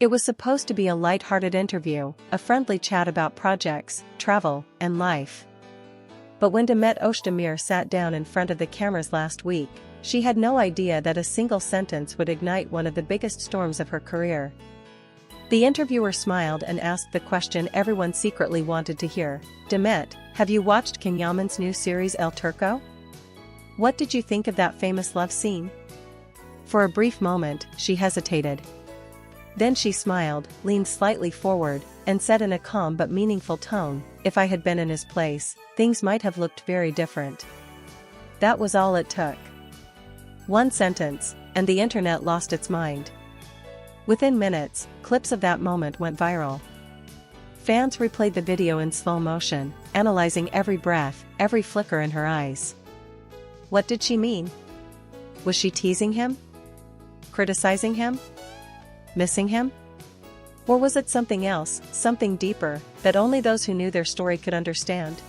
It was supposed to be a light-hearted interview, a friendly chat about projects, travel, and life. But when Demet Özdemir sat down in front of the cameras last week, she had no idea that a single sentence would ignite one of the biggest storms of her career. The interviewer smiled and asked the question everyone secretly wanted to hear. Demet, have you watched Can Yaman's new series El Turco? What did you think of that famous love scene? For a brief moment, she hesitated. Then she smiled, leaned slightly forward, and said in a calm but meaningful tone, "If I had been in his place, things might have looked very different." That was all it took. One sentence, and the internet lost its mind. Within minutes, clips of that moment went viral. Fans replayed the video in slow motion, analyzing every breath, every flicker in her eyes. What did she mean? Was she teasing him? Criticizing him? Missing him? Or was it something else, something deeper, that only those who knew their story could understand?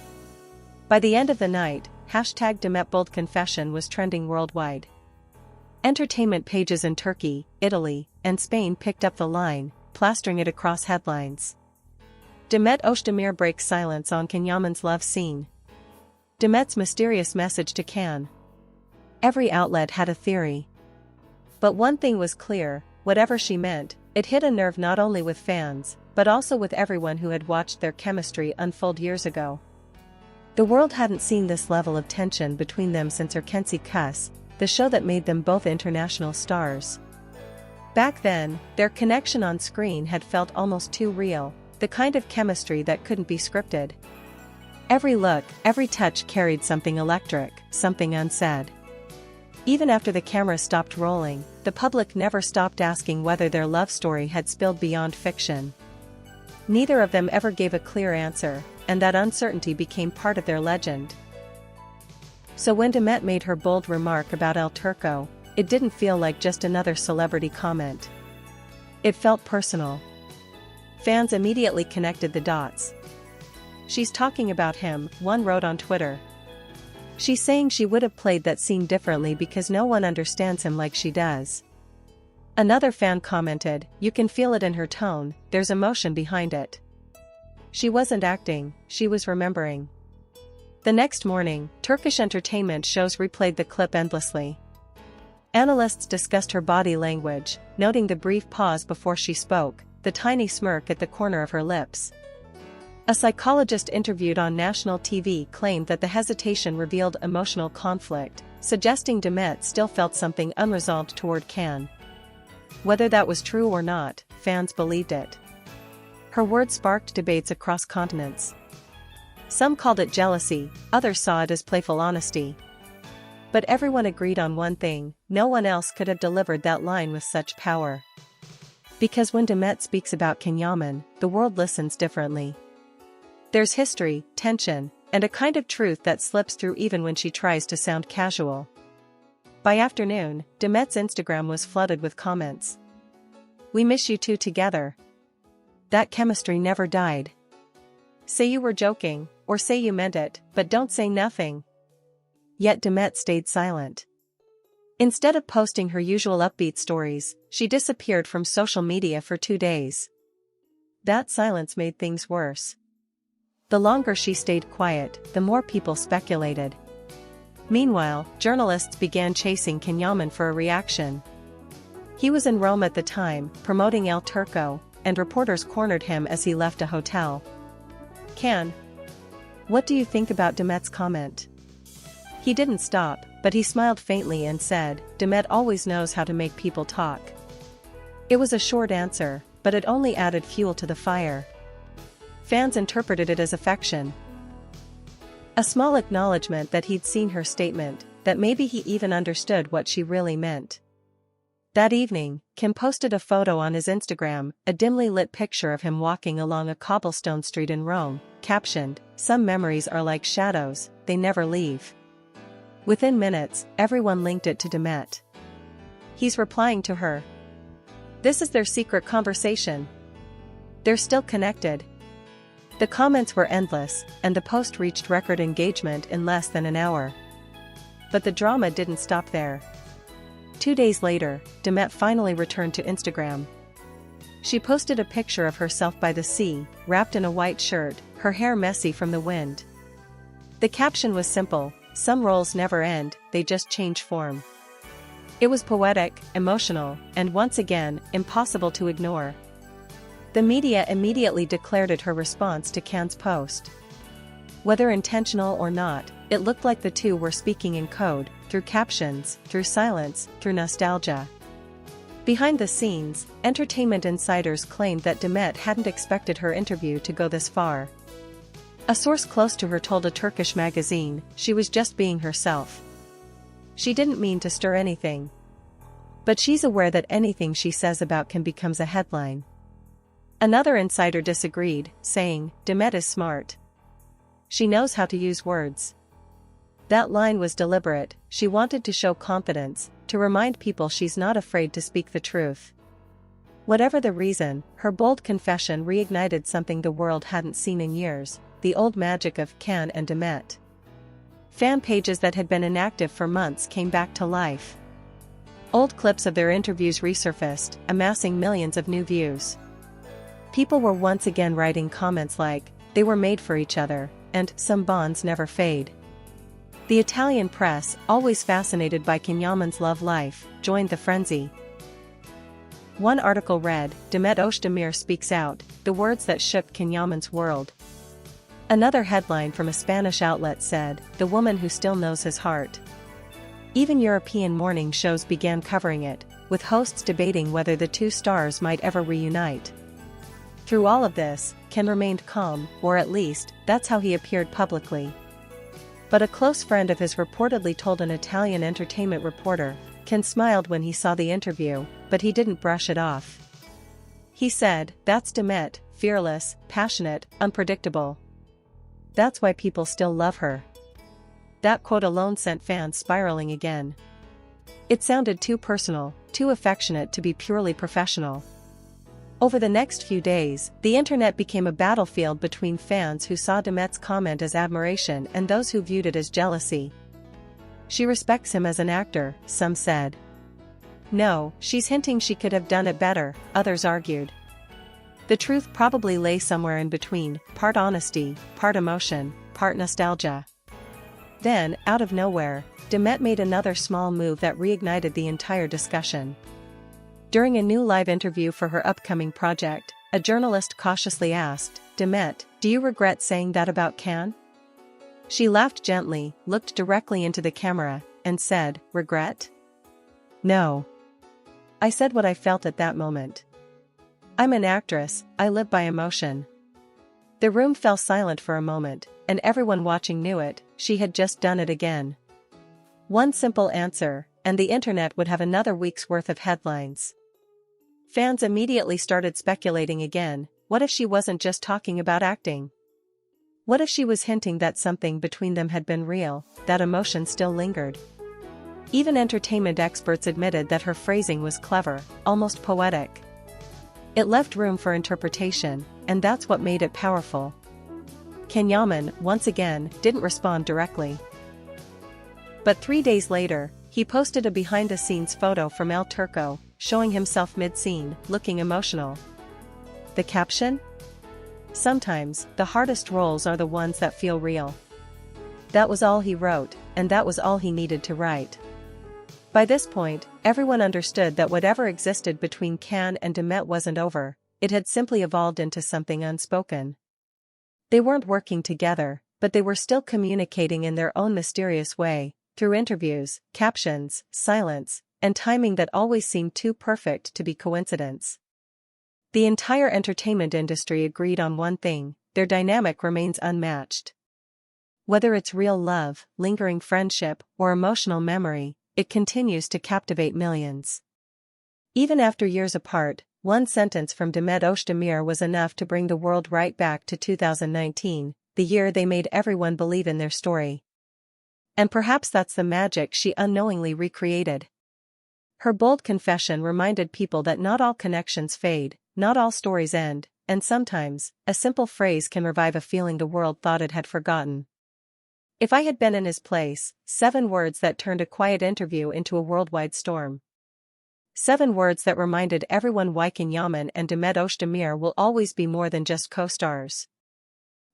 By the end of the night, #DemetBoldConfession was trending worldwide. Entertainment pages in Turkey, Italy, and Spain picked up the line, plastering it across headlines. Demet Özdemir breaks silence on Can Yaman's love scene. Demet's mysterious message to Can. Every outlet had a theory. But one thing was clear, whatever she meant, it hit a nerve not only with fans, but also with everyone who had watched their chemistry unfold years ago. The world hadn't seen this level of tension between them since Erkenci Kuş, the show that made them both international stars. Back then, their connection on screen had felt almost too real, the kind of chemistry that couldn't be scripted. Every look, every touch carried something electric, something unsaid. Even after the camera stopped rolling, the public never stopped asking whether their love story had spilled beyond fiction. Neither of them ever gave a clear answer, and that uncertainty became part of their legend. So when Demet made her bold remark about El Turco, it didn't feel like just another celebrity comment. It felt personal. Fans immediately connected the dots. "She's talking about him," one wrote on Twitter. "She's saying she would have played that scene differently because no one understands him like she does." Another fan commented, "You can feel it in her tone, there's emotion behind it. She wasn't acting, she was remembering." The next morning, Turkish entertainment shows replayed the clip endlessly. Analysts discussed her body language, noting the brief pause before she spoke, the tiny smirk at the corner of her lips. A psychologist interviewed on national TV claimed that the hesitation revealed emotional conflict, suggesting Demet still felt something unresolved toward Can. Whether that was true or not, fans believed it. Her words sparked debates across continents. Some called it jealousy, others saw it as playful honesty. But everyone agreed on one thing: no one else could have delivered that line with such power. Because when Demet speaks about Can Yaman, the world listens differently. There's history, tension, and a kind of truth that slips through even when she tries to sound casual. By afternoon, Demet's Instagram was flooded with comments. "We miss you two together. That chemistry never died. Say you were joking, or say you meant it, but don't say nothing." Yet Demet stayed silent. Instead of posting her usual upbeat stories, she disappeared from social media for 2 days. That silence made things worse. The longer she stayed quiet, the more people speculated. Meanwhile, journalists began chasing Can Yaman for a reaction. He was in Rome at the time, promoting El Turco, and reporters cornered him as he left a hotel. "Can, what do you think about Demet's comment?" He didn't stop, but he smiled faintly and said, "Demet always knows how to make people talk." It was a short answer, but it only added fuel to the fire. Fans interpreted it as affection. A small acknowledgement that he'd seen her statement, that maybe he even understood what she really meant. That evening, Can posted a photo on his Instagram, a dimly lit picture of him walking along a cobblestone street in Rome, captioned, "Some memories are like shadows, they never leave." Within minutes, everyone linked it to Demet. He's replying to her. This is their secret conversation. They're still connected. The comments were endless, and the post reached record engagement in less than an hour. But the drama didn't stop there. 2 days later, Demet finally returned to Instagram. She posted a picture of herself by the sea, wrapped in a white shirt, her hair messy from the wind. The caption was simple: "Some roles never end, they just change form." It was poetic, emotional, and once again, impossible to ignore. The media immediately declared it her response to Can's post. Whether intentional or not, it looked like the two were speaking in code, through captions, through silence, through nostalgia. Behind the scenes, entertainment insiders claimed that Demet hadn't expected her interview to go this far. A source close to her told a Turkish magazine she was just being herself. She didn't mean to stir anything. But she's aware that anything she says about Can becomes a headline. Another insider disagreed, saying, "Demet is smart. She knows how to use words." That line was deliberate. She wanted to show confidence, to remind people she's not afraid to speak the truth. Whatever the reason, her bold confession reignited something the world hadn't seen in years: the old magic of Can and Demet. Fan pages that had been inactive for months came back to life. Old clips of their interviews resurfaced, amassing millions of new views. People were once again writing comments like, "They were made for each other," and "Some bonds never fade." The Italian press, always fascinated by Can Yaman's love life, joined the frenzy. One article read, "Demet Özdemir speaks out, the words that shook Can Yaman's world." Another headline from a Spanish outlet said, "The woman who still knows his heart." Even European morning shows began covering it, with hosts debating whether the two stars might ever reunite. Through all of this, Can remained calm, or at least, that's how he appeared publicly. But a close friend of his reportedly told an Italian entertainment reporter, Can smiled when he saw the interview, but he didn't brush it off. He said, "That's Demet, fearless, passionate, unpredictable. That's why people still love her." That quote alone sent fans spiraling again. It sounded too personal, too affectionate to be purely professional. Over the next few days, the internet became a battlefield between fans who saw Demet's comment as admiration and those who viewed it as jealousy. "She respects him as an actor," some said. "No, she's hinting she could have done it better," others argued. The truth probably lay somewhere in between, part honesty, part emotion, part nostalgia. Then, out of nowhere, Demet made another small move that reignited the entire discussion. During a new live interview for her upcoming project, a journalist cautiously asked, "Demet, do you regret saying that about Can?" She laughed gently, looked directly into the camera, and said, "Regret? No. I said what I felt at that moment. I'm an actress, I live by emotion." The room fell silent for a moment, and everyone watching knew it, she had just done it again. One simple answer, and the internet would have another week's worth of headlines. Fans immediately started speculating again. What if she wasn't just talking about acting? What if she was hinting that something between them had been real, that emotion still lingered? Even entertainment experts admitted that her phrasing was clever, almost poetic. It left room for interpretation, and that's what made it powerful. Can Yaman, once again, didn't respond directly. But 3 days later, he posted a behind-the-scenes photo from El Turco, showing himself mid-scene, looking emotional. The caption? "Sometimes, the hardest roles are the ones that feel real." That was all he wrote, and that was all he needed to write. By this point, everyone understood that whatever existed between Can and Demet wasn't over, it had simply evolved into something unspoken. They weren't working together, but they were still communicating in their own mysterious way, through interviews, captions, silence, and timing that always seemed too perfect to be coincidence. The entire entertainment industry agreed on one thing: their dynamic remains unmatched. Whether it's real love, lingering friendship, or emotional memory, it continues to captivate millions. Even after years apart, one sentence from Demet Özdemir was enough to bring the world right back to 2019, the year they made everyone believe in their story. And perhaps that's the magic she unknowingly recreated. Her bold confession reminded people that not all connections fade, not all stories end, and sometimes, a simple phrase can revive a feeling the world thought it had forgotten. "If I had been in his place," 7 words that turned a quiet interview into a worldwide storm. 7 words that reminded everyone why Can Yaman and Demet Özdemir will always be more than just co-stars.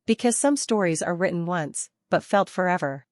Because some stories are written once, but felt forever.